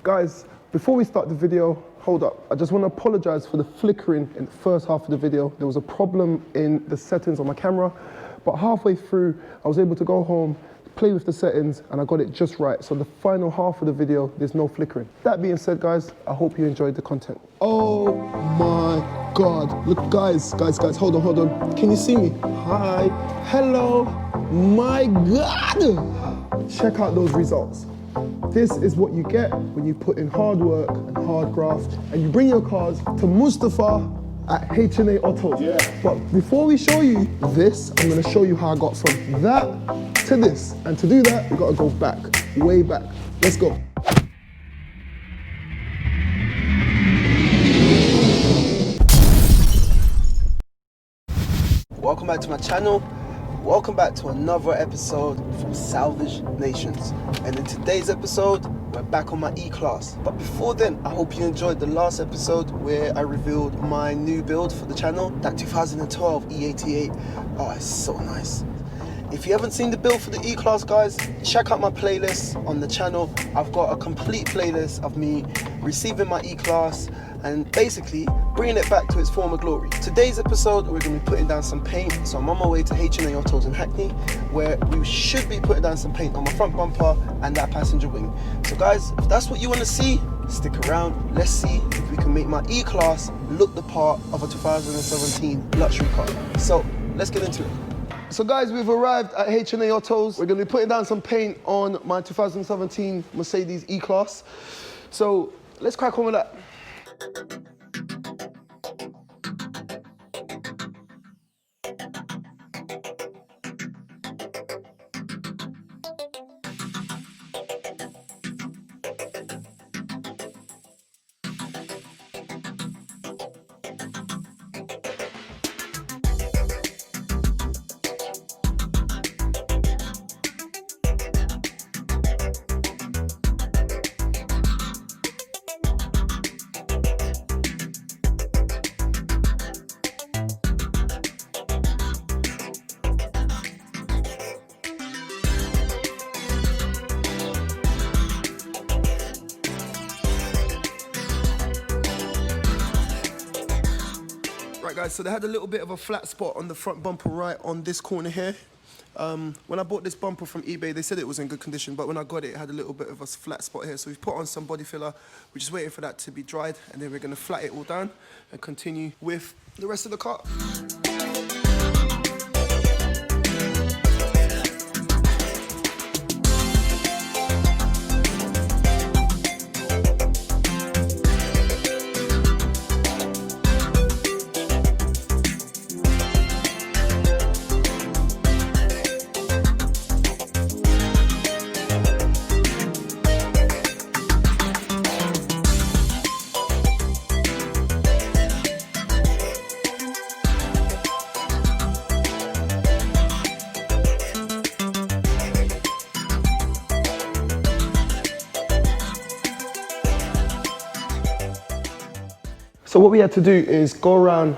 Guys, before we start the video, hold up. I just want to apologize for the flickering in the first half of the video. There was a problem in the settings on my camera, but halfway through, I was able to go home, play with the settings, and I got it just right. So the final half of the video, there's no flickering. That being said, guys, I hope you enjoyed the content. Oh my God. Look, guys, hold on. Can you see me? Hi, hello, my God. Check out those results. This is what you get when you put in hard work and hard graft, and you bring your cars to Mustafa at H&A Autos. Yeah. But before we show you this, I'm gonna show you how I got from that to this. And to do that, we gotta go back, way back. Let's go. Welcome back to my channel. Welcome back to another episode from Salvage Nations. And in today's episode, we're back on my E-Class. But before then, I hope you enjoyed the last episode where I revealed my new build for the channel, that 2012 E88. Oh, it's so nice. If you haven't seen the build for the E-Class, guys, check out my playlist on the channel. I've got a complete playlist of me receiving my E-Class and basically bringing it back to its former glory. Today's episode, we're gonna be putting down some paint. So I'm on my way to H&A Autos in Hackney, where we should be putting down some paint on my front bumper and that passenger wing. So guys, if that's what you wanna see, stick around. Let's see if we can make my E-Class look the part of a 2017 luxury car. So let's get into it. So guys, we've arrived at H&A Autos. We're gonna be putting down some paint on my 2017 Mercedes E-Class. So let's crack on with that. Right guys, so they had a little bit of a flat spot on the front bumper right on this corner here. When I bought this bumper from eBay, they said it was in good condition, but when I got it, it had a little bit of a flat spot here. So we've put on some body filler. We're just waiting for that to be dried, and then we're gonna flat it all down and continue with the rest of the car. So what we had to do is go around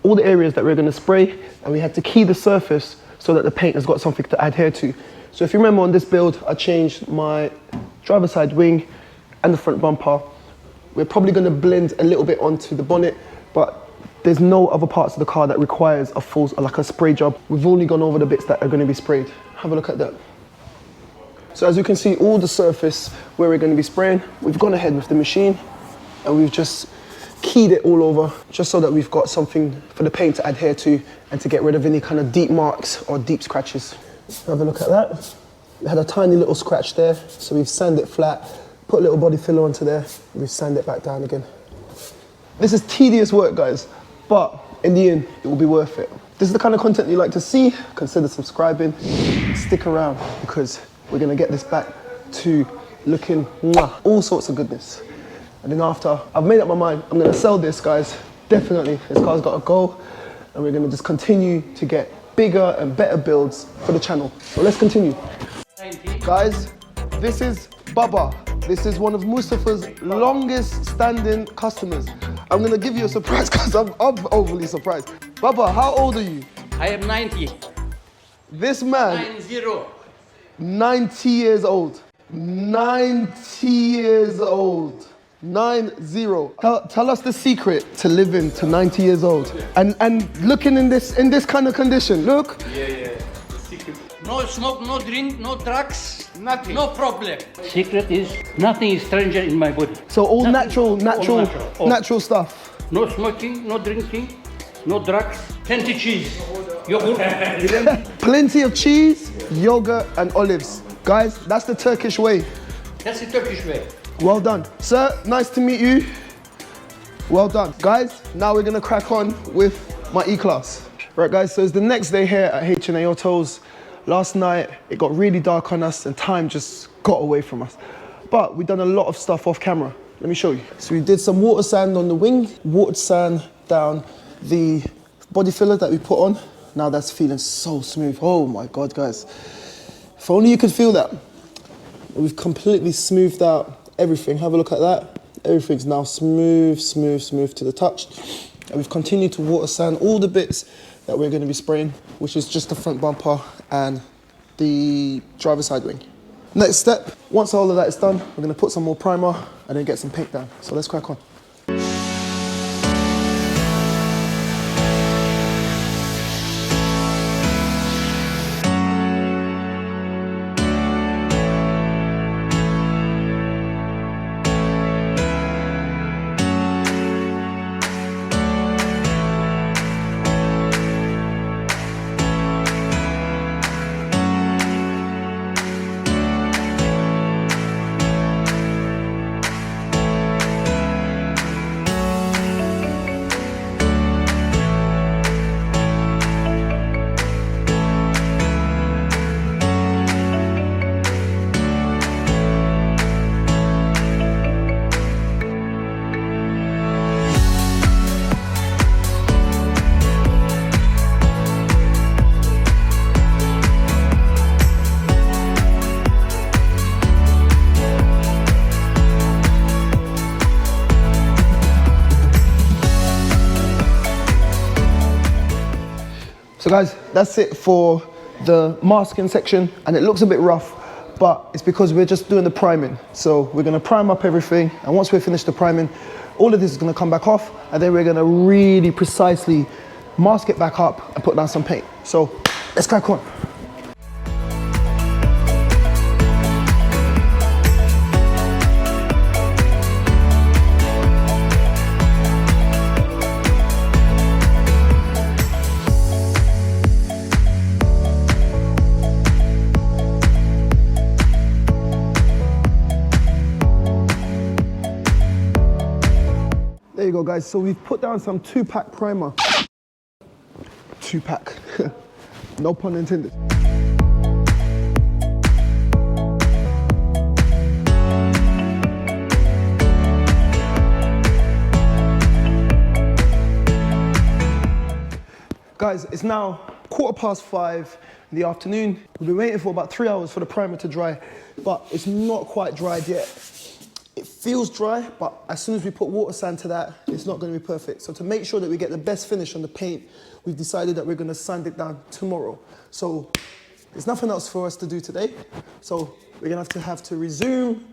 all the areas that we're going to spray, and we had to key the surface so that the paint has got something to adhere to. So if you remember on this build, I changed my driver's side wing and the front bumper. We're probably going to blend a little bit onto the bonnet, but there's no other parts of the car that requires a full, like a spray job. We've only gone over the bits that are going to be sprayed. Have a look at that. So as you can see, all the surface where we're going to be spraying, we've gone ahead with the machine and we've just keyed it all over, just so that we've got something for the paint to adhere to and to get rid of any kind of deep marks or deep scratches. Have a look at that. We had a tiny little scratch there, so we've sanded it flat, put a little body filler onto there, and we've sanded it back down again. This is tedious work, guys, but in the end, it will be worth it. This is the kind of content you like to see. Consider subscribing, stick around, because we're gonna get this back to looking all sorts of goodness. And then after I've made up my mind, I'm gonna sell this, guys. Definitely, this car's gotta go. And we're gonna just continue to get bigger and better builds for the channel. So let's continue. Guys, this is Baba. This is one of Mustafa's longest standing customers. I'm gonna give you a surprise because I'm overly surprised. Baba, how old are you? I am 90. This man, 90. 90 years old. 90 years old. 90. Tell us the secret to living to 90 years old. And looking in this kind of condition, look. Yeah. The secret. No smoke, no drink, no drugs, Nothing. no problem. Secret is nothing is stranger in my body. So all Nothing, natural stuff. No smoking, no drinking, no drugs, plenty cheese, yogurt. Plenty of cheese, yogurt and olives. Guys, that's the Turkish way. That's the Turkish way. Well done. Sir, nice to meet you. Well done. Guys, now we're gonna crack on with my E-Class. Right guys, so it's the next day here at H&A Autos. Last night, it got really dark on us and time just got away from us. But we've done a lot of stuff off camera. Let me show you. So we did some water sand on the wing, water sand down the body filler that we put on. Now that's feeling so smooth. Oh my God, guys. If only you could feel that. We've completely smoothed out everything. Have a look at that. Everything's now smooth to the touch. And we've continued to water sand all the bits that we're going to be spraying, which is just the front bumper and the driver's side wing. Next step, once all of that is done, we're going to put some more primer and then get some paint down. So let's crack on. So guys, that's it for the masking section, and it looks a bit rough, but it's because we're just doing the priming. So we're gonna prime up everything, and once we finish the priming, all of this is gonna come back off, and then we're gonna really precisely mask it back up and put down some paint. So let's crack on. There you go, guys. So we've put down some 2-pack primer. 2-pack, no pun intended. Guys, it's now 5:15 in the afternoon. We've been waiting for about 3 hours for the primer to dry, but it's not quite dried yet. It feels dry, but as soon as we put water sand to that, it's not going to be perfect. So to make sure that we get the best finish on the paint, we've decided that we're going to sand it down tomorrow. So there's nothing else for us to do today. So we're going to have to resume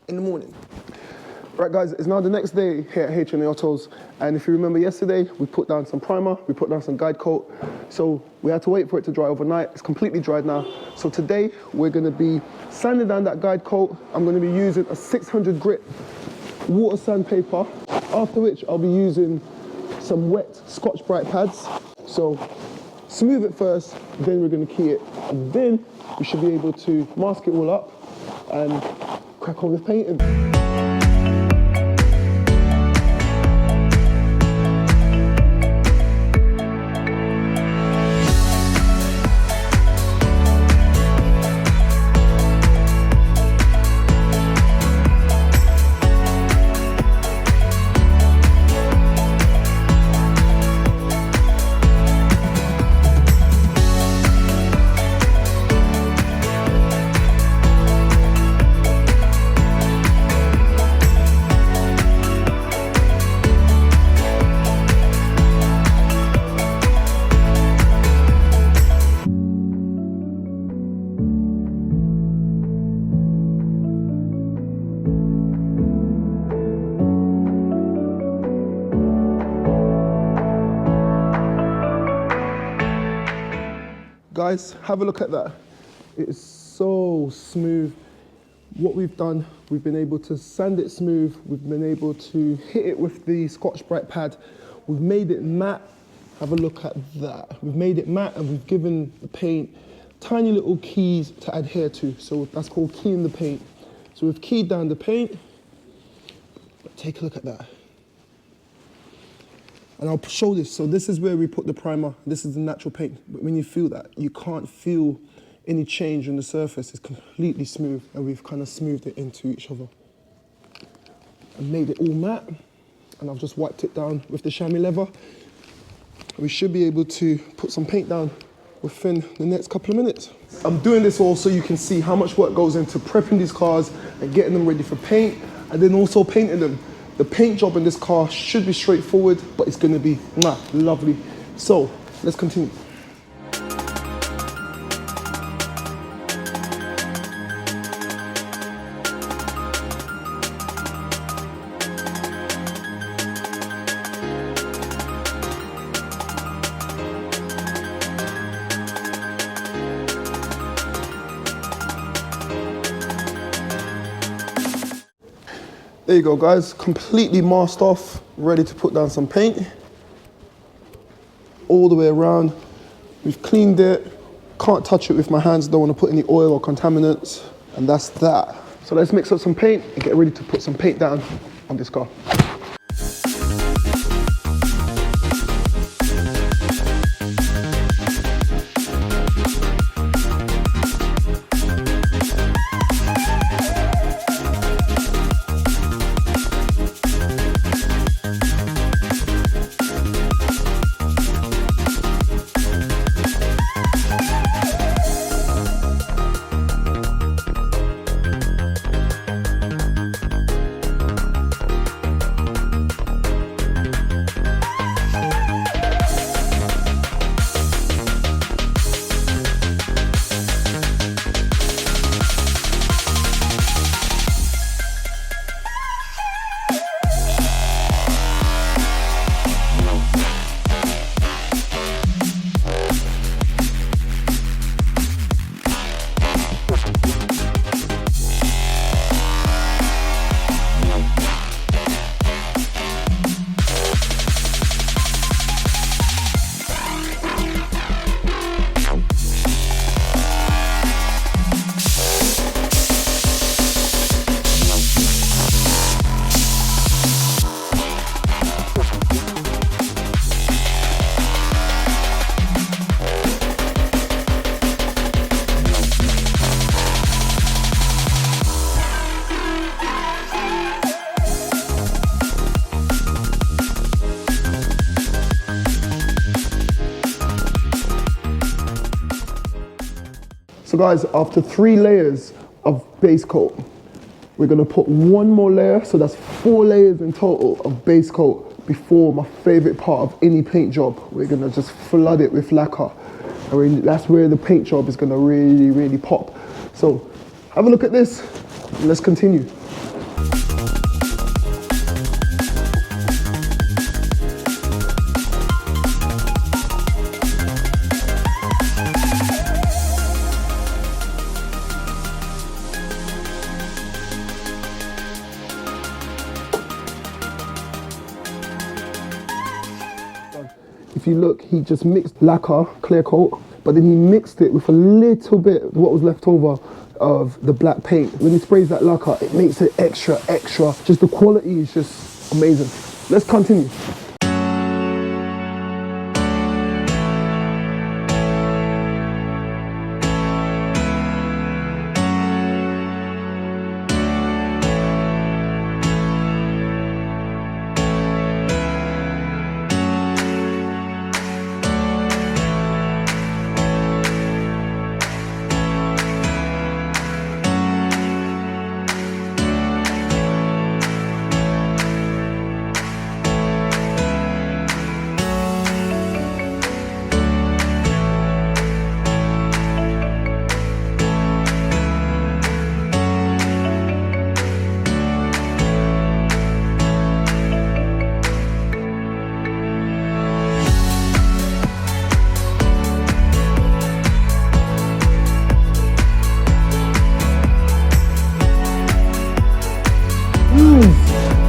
in the morning. Right guys, it's now the next day here at H&A Autos, and if you remember yesterday, we put down some primer, we put down some guide coat, so we had to wait for it to dry overnight. It's completely dried now. So today, we're gonna be sanding down that guide coat. I'm gonna be using a 600 grit water sandpaper, after which I'll be using some wet Scotch-Brite pads. So smooth it first, then we're gonna key it, and then we should be able to mask it all up and crack on with painting. guys, have a look at that. It is so smooth. What we've done, we've been able to sand it smooth. We've been able to hit it with the Scotch-Brite pad. We've made it matte. Have a look at that. We've made it matte and we've given the paint tiny little keys to adhere to. So that's called keying the paint. So we've keyed down the paint. Take a look at that. And I'll show this. So this is where we put the primer. This is the natural paint. But when you feel that, you can't feel any change on the surface. It's completely smooth, and we've kind of smoothed it into each other. And made it all matte. And I've just wiped it down with the chamois leather. We should be able to put some paint down within the next couple of minutes. I'm doing this all so you can see how much work goes into prepping these cars and getting them ready for paint, and then also painting them. The paint job in this car should be straightforward, but it's gonna be lovely. So, let's continue. There you go, guys, completely masked off, ready to put down some paint. All the way around. We've cleaned it. Can't touch it with my hands, don't want to put any oil or contaminants, and that's that. So let's mix up some paint and get ready to put some paint down on this car. So guys, after 3 layers of base coat, we're gonna put 1 more layer, so that's 4 layers in total of base coat before my favorite part of any paint job. We're gonna just flood it with lacquer. And that's where the paint job is gonna really, really pop. So have a look at this, and let's continue. If you look, he just mixed lacquer, clear coat, but then he mixed it with a little bit of what was left over of the black paint. When he sprays that lacquer, it makes it extra. Just the quality is just amazing. Let's continue.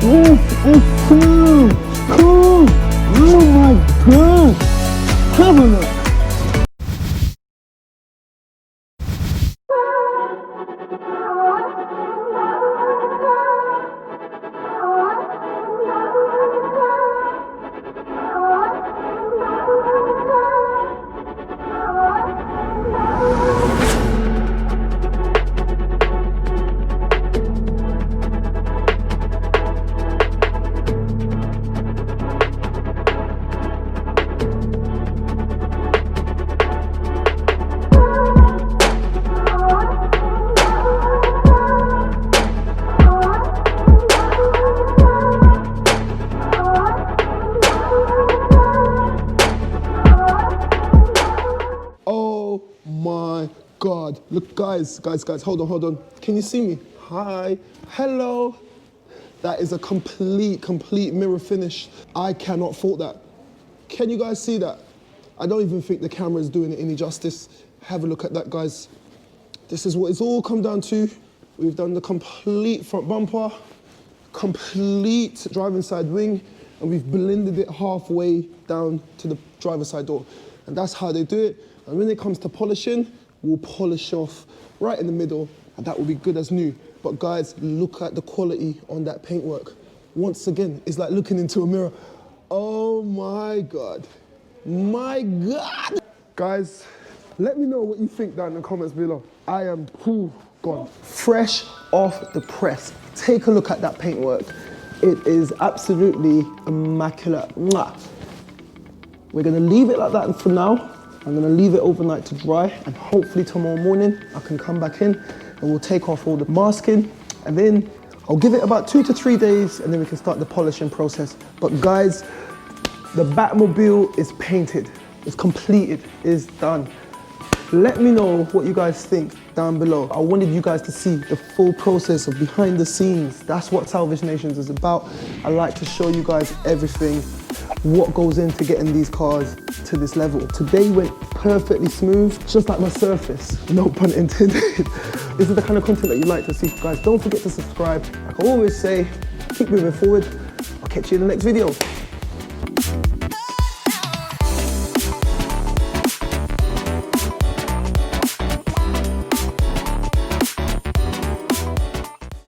This is so cool. Oh my god. Have a look. Oh my God. Look, guys, hold on. Can you see me? Hi, hello. That is a complete mirror finish. I cannot fault that. Can you guys see that? I don't even think the camera is doing it any justice. Have a look at that, guys. This is what it's all come down to. We've done the complete front bumper, complete driving side wing, and we've blended it halfway down to the driver's side door. And that's how they do it. And when it comes to polishing, we'll polish off right in the middle, and that will be good as new. But guys, look at the quality on that paintwork. Once again, it's like looking into a mirror. Oh my God. My God. Guys, let me know what you think down in the comments below. I am gone. Fresh off the press. Take a look at that paintwork. It is absolutely immaculate. Mwah. We're gonna leave it like that for now. I'm gonna leave it overnight to dry, and hopefully tomorrow morning I can come back in and we'll take off all the masking, and then I'll give it about 2 to 3 days, and then we can start the polishing process. But guys, the Batmobile is painted, it's completed, it's done. Let me know what you guys think down below. I wanted you guys to see the full process of behind the scenes. That's what Salvage Nation is about. I like to show you guys everything, what goes into getting these cars to this level. Today went perfectly smooth, just like my surface, no pun intended. This is the kind of content that you like to see. Guys, don't forget to subscribe. Like I always say, keep moving forward. I'll catch you in the next video.